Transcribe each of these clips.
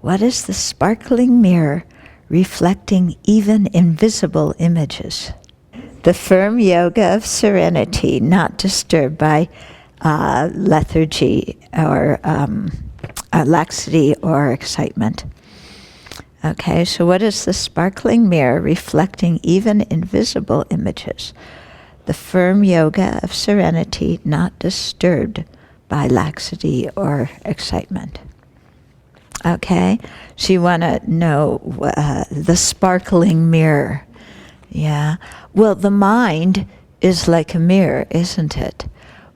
What is the sparkling mirror reflecting even invisible images? The firm yoga of serenity, not disturbed by lethargy or laxity or excitement. Okay, so what is the sparkling mirror reflecting even invisible images? The firm yoga of serenity, not disturbed by laxity or excitement. Okay, so you want to know the sparkling mirror. Yeah, well, the mind is like a mirror, isn't it?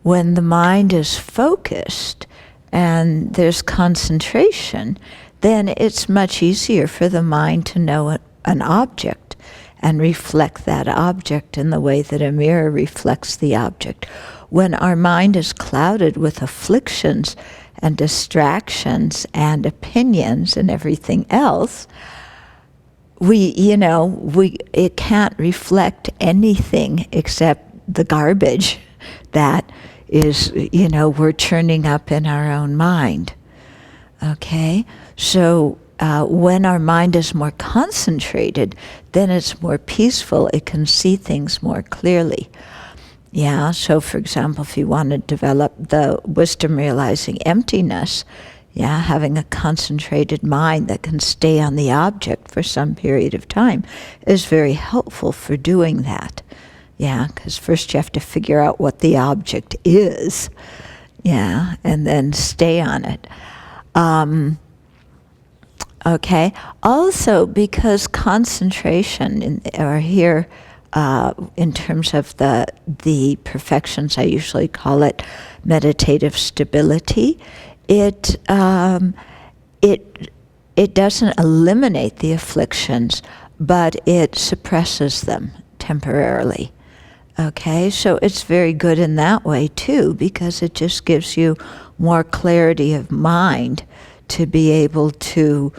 When the mind is focused and there's concentration, then it's much easier for the mind to know an object and reflect that object in the way that a mirror reflects the object. When our mind is clouded with afflictions and distractions and opinions and everything else, it can't reflect anything except the garbage that is, we're churning up in our own mind. Okay? So when our mind is more concentrated, then it's more peaceful. It can see things more clearly. Yeah, so for example, if you want to develop the wisdom realizing emptiness, having a concentrated mind that can stay on the object for some period of time is very helpful for doing that. Yeah, because first you have to figure out what the object is, and then stay on it. Okay, also because concentration, in terms of the perfections, I usually call it meditative stability. It doesn't eliminate the afflictions, but it suppresses them temporarily. Okay, so it's very good in that way too, because it just gives you more clarity of mind to be able to,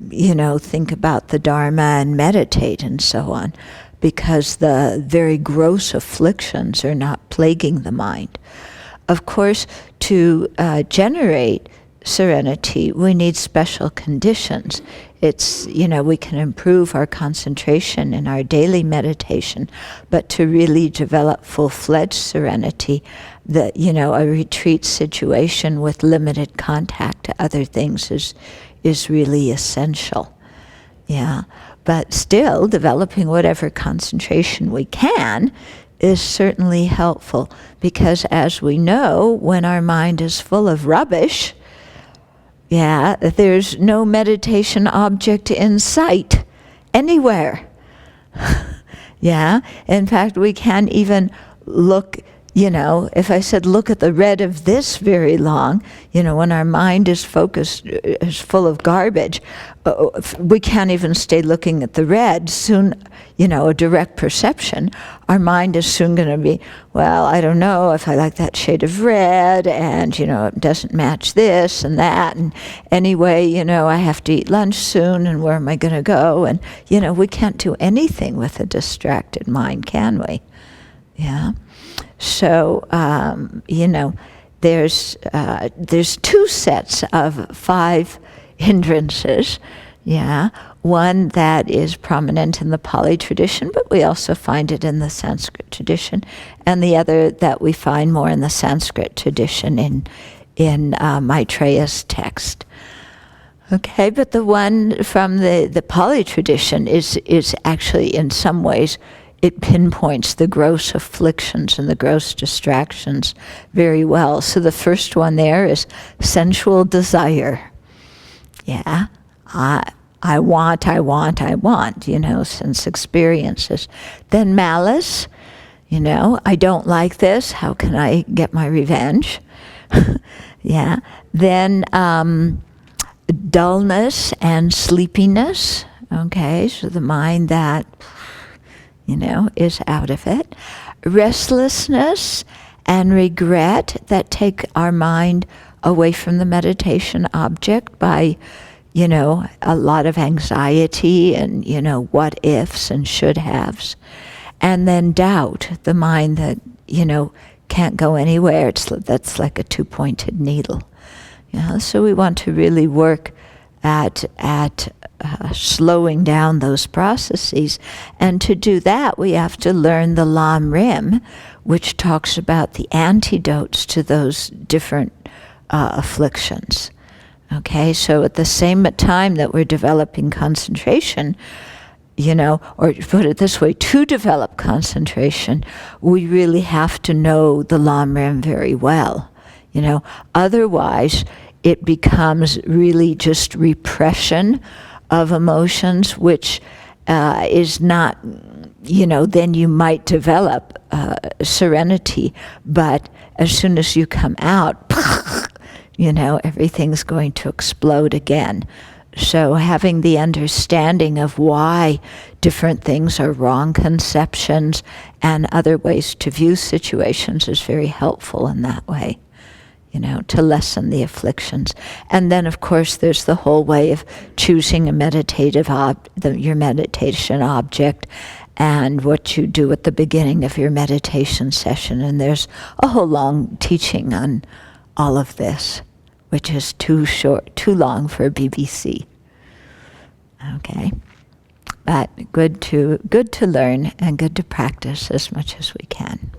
think about the Dharma and meditate and so on, because the very gross afflictions are not plaguing the mind. Of course, to generate serenity, we need special conditions. It's, we can improve our concentration in our daily meditation, but to really develop full-fledged serenity, a retreat situation with limited contact to other things is really essential. Yeah, but still developing whatever concentration we can is certainly helpful, because as we know, when our mind is full of rubbish, there's no meditation object in sight anywhere. In fact, we can't even look, if I said look at the red of this very long, when our mind is focused, is full of garbage, we can't even stay looking at the red. Soon, a direct perception, our mind is soon going to be, well, I don't know if I like that shade of red, and, it doesn't match this and that, and anyway, I have to eat lunch soon, and where am I going to go? And, we can't do anything with a distracted mind, can we? Yeah. So, there's 2 sets of 5 hindrances. One that is prominent in the Pali tradition, but we also find it in the Sanskrit tradition, and the other that we find more in the Sanskrit tradition in Maitreya's text. Okay, but the one from the Pali tradition is actually, in some ways, it pinpoints the gross afflictions and the gross distractions very well. So the first one there is sensual desire. I want, sense experiences. Then malice, I don't like this, how can I get my revenge? Then dullness and sleepiness, okay, so the mind that, is out of it. Restlessness and regret that take our mind away from the meditation object by, a lot of anxiety and, what ifs and should haves. And then doubt, the mind that, can't go anywhere. That's like a 2-pointed needle. So we want to really work at slowing down those processes. And to do that, we have to learn the Lam Rim, which talks about the antidotes to those different afflictions. Okay, so at the same time that we're developing concentration, or put it this way, to develop concentration, we really have to know the Lam Rim very well. Otherwise, it becomes really just repression of emotions, which is not, then you might develop serenity, but as soon as you come out, everything's going to explode again. So having the understanding of why different things are wrong conceptions and other ways to view situations is very helpful in that way, to lessen the afflictions. And then, of course, there's the whole way of choosing a meditative your meditation object and what you do at the beginning of your meditation session. And there's a whole long teaching on all of this, which is too long for BBC. Okay, but good to learn and good to practice as much as we can.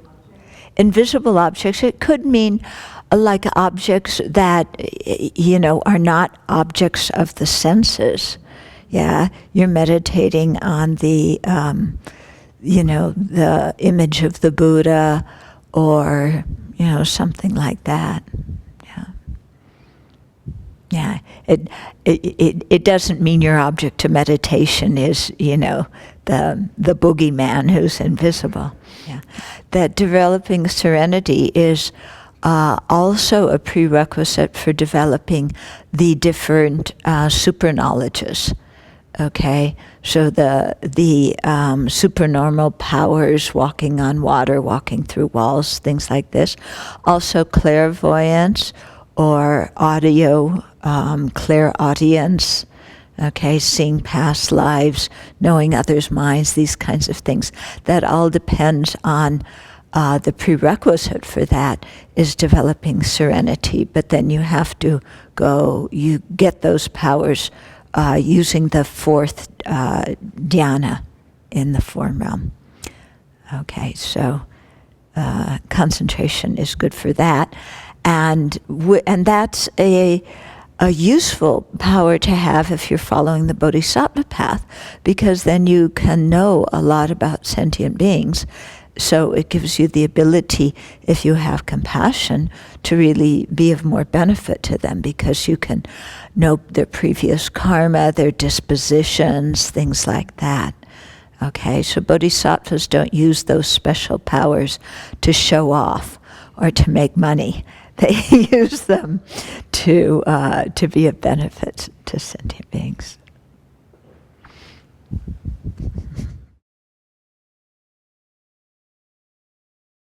Invisible objects, it could mean like objects that are not objects of the senses. Yeah, you're meditating on the the image of the Buddha, or something like that. Yeah, it doesn't mean your object to meditation is, the boogeyman who's invisible. Yeah, that developing serenity is also a prerequisite for developing the different super knowledges. Okay, so the supernormal powers, walking on water, walking through walls, things like this. Also clairvoyance, or audio, clairaudience, okay, seeing past lives, knowing others' minds, these kinds of things. That all depends on the prerequisite for that is developing serenity. But then you have to you get those powers using the fourth dhyana in the form realm. Okay, so concentration is good for that. And that's a useful power to have if you're following the Bodhisattva path, because then you can know a lot about sentient beings. So it gives you the ability, if you have compassion, to really be of more benefit to them, because you can know their previous karma, their dispositions, things like that. Okay, so bodhisattvas don't use those special powers to show off or to make money. They use them to be of benefit to sentient beings.